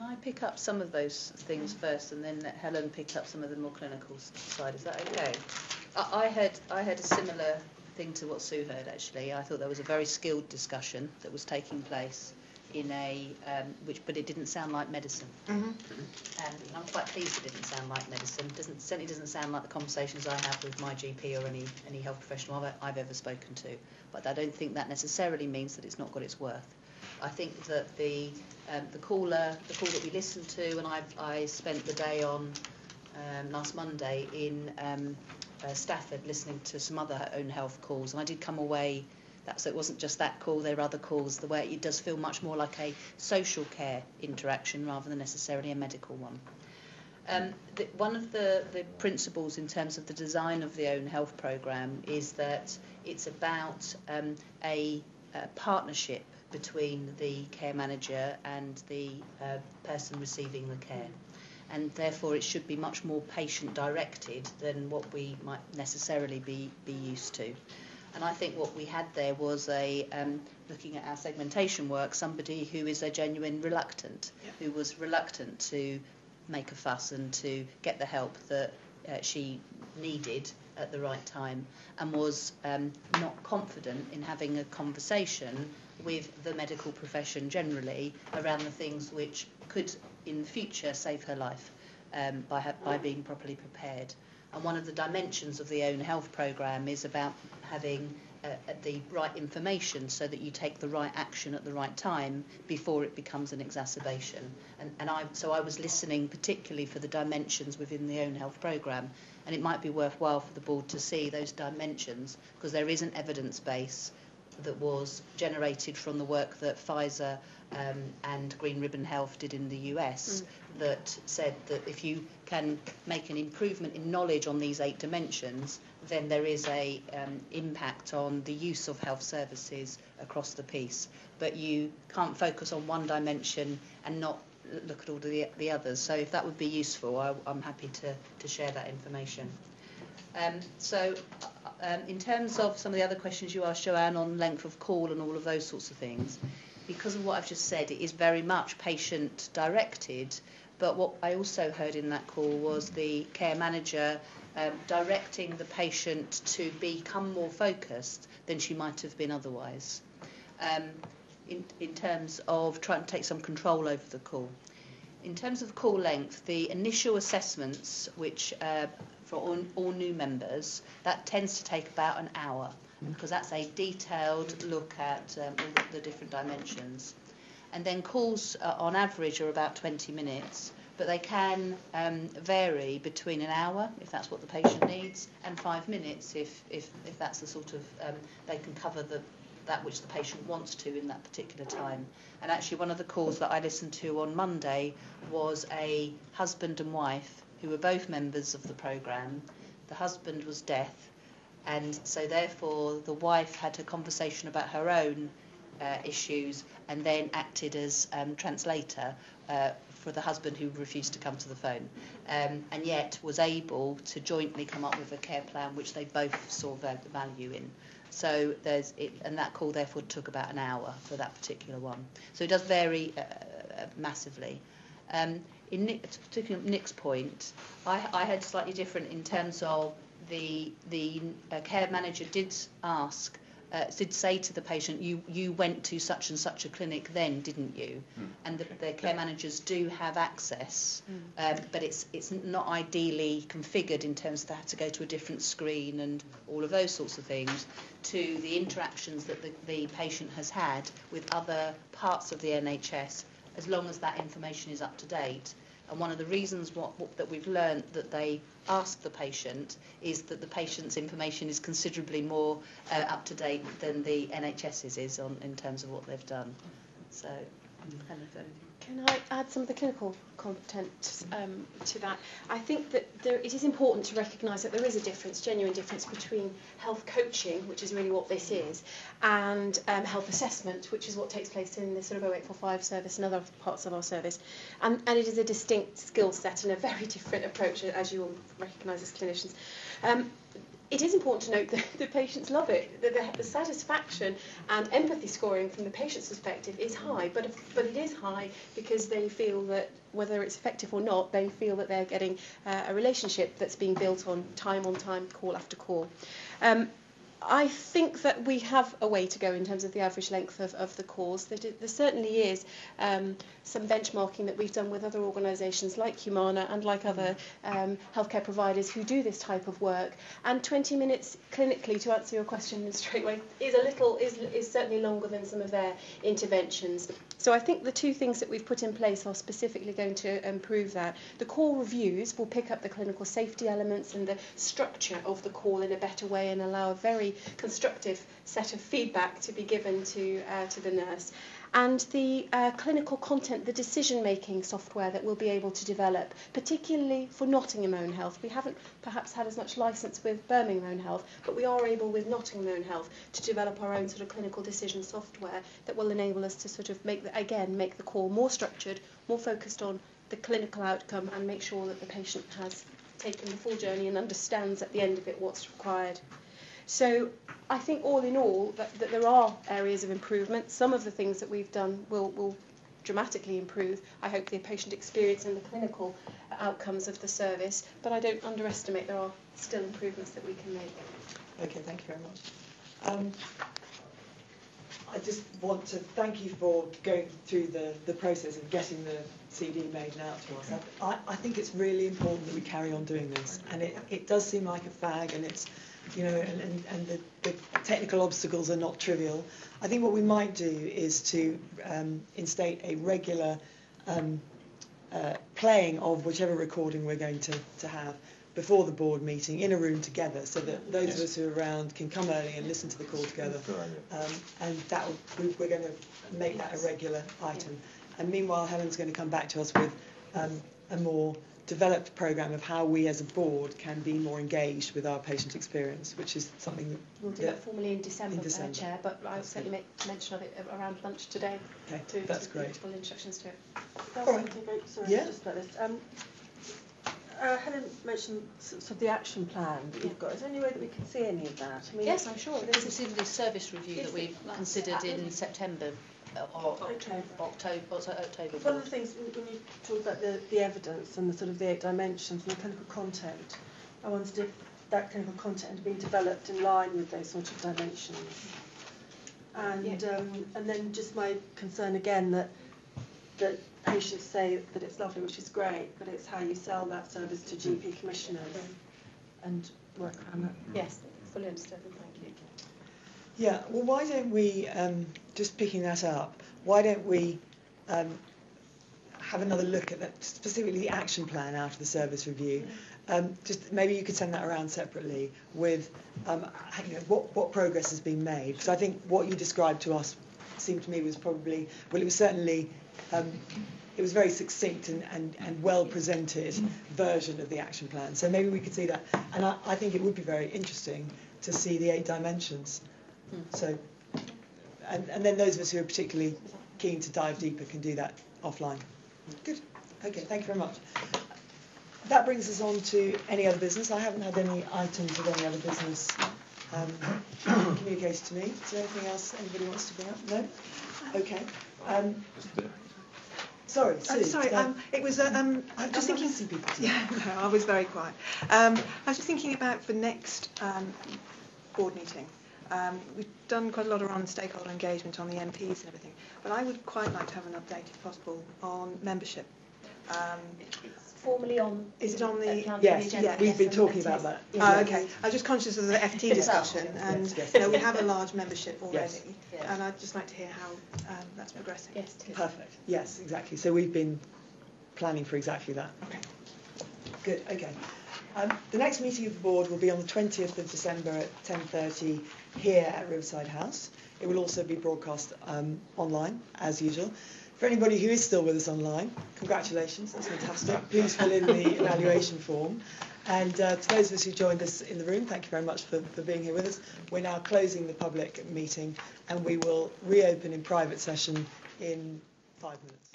I pick up some of those things first, and then let Helen pick up some of the more clinical side? Is that okay? I had a similar thing to what Sue heard, actually. I thought there was a very skilled discussion that was taking place in a but it didn't sound like medicine. And I'm quite pleased it didn't sound like medicine. Certainly doesn't sound like the conversations I have with my GP or any health professional I've ever spoken to. But I don't think that necessarily means that it's not got its worth. I think that the call that we listened to, and I spent the day on last Monday in Stafford listening to some other own health calls, and I did come away. So it wasn't just that call, there were other calls, the way it does feel much more like a social care interaction rather than necessarily a medical one. One of the principles in terms of the design of the own health programme is that it's about a partnership between the care manager and the person receiving the care. And therefore it should be much more patient directed than what we might necessarily be used to. And I think what we had there was looking at our segmentation work, somebody who is a genuine reluctant, who was reluctant to make a fuss and to get the help that she needed at the right time, and was not confident in having a conversation with the medical profession generally around the things which could in the future save her life by being properly prepared. And one of the dimensions of the own health programme is about having the right information so that you take the right action at the right time before it becomes an exacerbation. So I was listening particularly for the dimensions within the own health programme, and it might be worthwhile for the board to see those dimensions, because there is an evidence base that was generated from the work that Pfizer and Green Ribbon Health did in the US that said that if you can make an improvement in knowledge on these 8 dimensions, then there is a impact on the use of health services across the piece. But you can't focus on one dimension and not look at all the others. So if that would be useful, I'm happy to share that information. In terms of some of the other questions you asked, Joanne, on length of call and all of those sorts of things, because of what I've just said, it is very much patient-directed, but what I also heard in that call was the care manager directing the patient to become more focused than she might have been otherwise, in terms of trying to take some control over the call. In terms of call length, the initial assessments, which for all new members, that tends to take about an hour, because that's a detailed look at all the different dimensions. And then calls on average are about 20 minutes, but they can vary between an hour, if that's what the patient needs, and 5 minutes if that's the sort of, they can cover that which the patient wants to in that particular time. And actually one of the calls that I listened to on Monday was a husband and wife who were both members of the programme. The husband was deaf, and so therefore the wife had a conversation about her own issues and then acted as translator for the husband who refused to come to the phone, and yet was able to jointly come up with a care plan which they both saw value in. So and that call therefore took about an hour for that particular one. So it does vary massively. To Nick's point, I had slightly different in terms of the care manager did say to the patient, you went to such and such a clinic then, didn't you? And the care managers do have access, but it's not ideally configured in terms of they have to go to a different screen and all of those sorts of things, to the interactions that the patient has had with other parts of the NHS, as long as that information is up to date. And one of the reasons that we've learned that they ask the patient is that the patient's information is considerably more up to date than the NHS's is in terms of what they've done. So, can I add some of the clinical content to that? I think that it is important to recognise that there is a genuine difference between health coaching, which is really what this is, and health assessment, which is what takes place in the sort of 0845 service and other parts of our service. And it is a distinct skill set and a very different approach, as you all recognise as clinicians. it is important to note that the patients love it. The satisfaction and empathy scoring from the patient's perspective is high, but it is high because they feel that whether it's effective or not, they feel that they're getting a relationship that's being built on time, call after call. I think that we have a way to go in terms of the average length of the calls. There certainly is some benchmarking that we've done with other organisations like Humana and like other healthcare providers who do this type of work. And 20 minutes clinically, to answer your question straight away, is certainly longer than some of their interventions. So I think the two things that we've put in place are specifically going to improve that. The call reviews will pick up the clinical safety elements and the structure of the call in a better way and allow a very constructive set of feedback to be given to the nurse. And the clinical content, the decision-making software that we'll be able to develop, particularly for Nottingham Own Health. We haven't perhaps had as much licence with Birmingham Own Health, but we are able with Nottingham Own Health to develop our own sort of clinical decision software that will enable us to sort of make the call more structured, more focused on the clinical outcome, and make sure that the patient has taken the full journey and understands at the end of it what's required. So I think all in all that there are areas of improvement. Some of the things that we've done will dramatically improve, I hope, the patient experience and the clinical outcomes of the service, but I don't underestimate there are still improvements that we can make. Okay, thank you very much. I just want to thank you for going through the process of getting the CD made out to us. I think it's really important that we carry on doing this, and it does seem like a fag, and it's, you know, and the technical obstacles are not trivial. I think what we might do is to instate a regular playing of whichever recording we're going to have before the board meeting in a room together, so that those of us who are around can come early and listen to the call together. And we're going to make that a regular item. And meanwhile, Helen's going to come back to us with a more developed programme of how we as a board can be more engaged with our patient experience, which is something that we'll do that formally in December. Chair, but I'll certainly make mention of it around lunch today. Okay, that's great. Full instructions to it. All right. Sorry, just about this. Helen mentioned sort of the action plan that you've got. Is there any way that we can see any of that? I mean, yes, I'm sure. This is in the service review that we've considered in September. October. One of the things when you talk about the evidence and the sort of the 8 dimensions and the clinical content, I wondered if that clinical content had been developed in line with those sort of dimensions. And then just my concern again that patients say that it's lovely, which is great, but it's how you sell that service to GP commissioners and work around that. Yes, fully understood. Thank you. Yeah, well, why don't we, just picking that up, why don't we have another look at that, specifically the action plan out of the service review. Just maybe you could send that around separately with you know, what progress has been made. Because I think what you described to us seemed to me was probably, well, it was certainly, it was very succinct and well presented version of the action plan. So maybe we could see that. And I think it would be very interesting to see the 8 dimensions. So, and then those of us who are particularly keen to dive deeper can do that offline. Good. Okay, thank you very much. That brings us on to any other business. I haven't had any items of any other business communicated to me. Is there anything else anybody wants to bring up? No? Okay. Sorry, Sue. Sorry, it was. I'm just thinking. Yeah, no, I was very quiet. I was just thinking about for next board meeting. We've done quite a lot around stakeholder engagement on the MPs and everything, but I would quite like to have an update, if possible, on membership. It's formally on. Is it on the? Yes, we've been talking about that. Oh, okay. I was just conscious of the FT discussion, and you know, we have a large membership already, and I'd just like to hear how that's progressing. Yes, perfect. Yes, exactly. So we've been planning for exactly that. Okay. Good. Okay. The next meeting of the board will be on the 20th of December at 10:30 here at Riverside House. It will also be broadcast online, as usual. For anybody who is still with us online, congratulations, that's fantastic. Please fill in the evaluation form. And to those of us who joined us in the room, thank you very much for being here with us. We're now closing the public meeting, and we will reopen in private session in 5 minutes.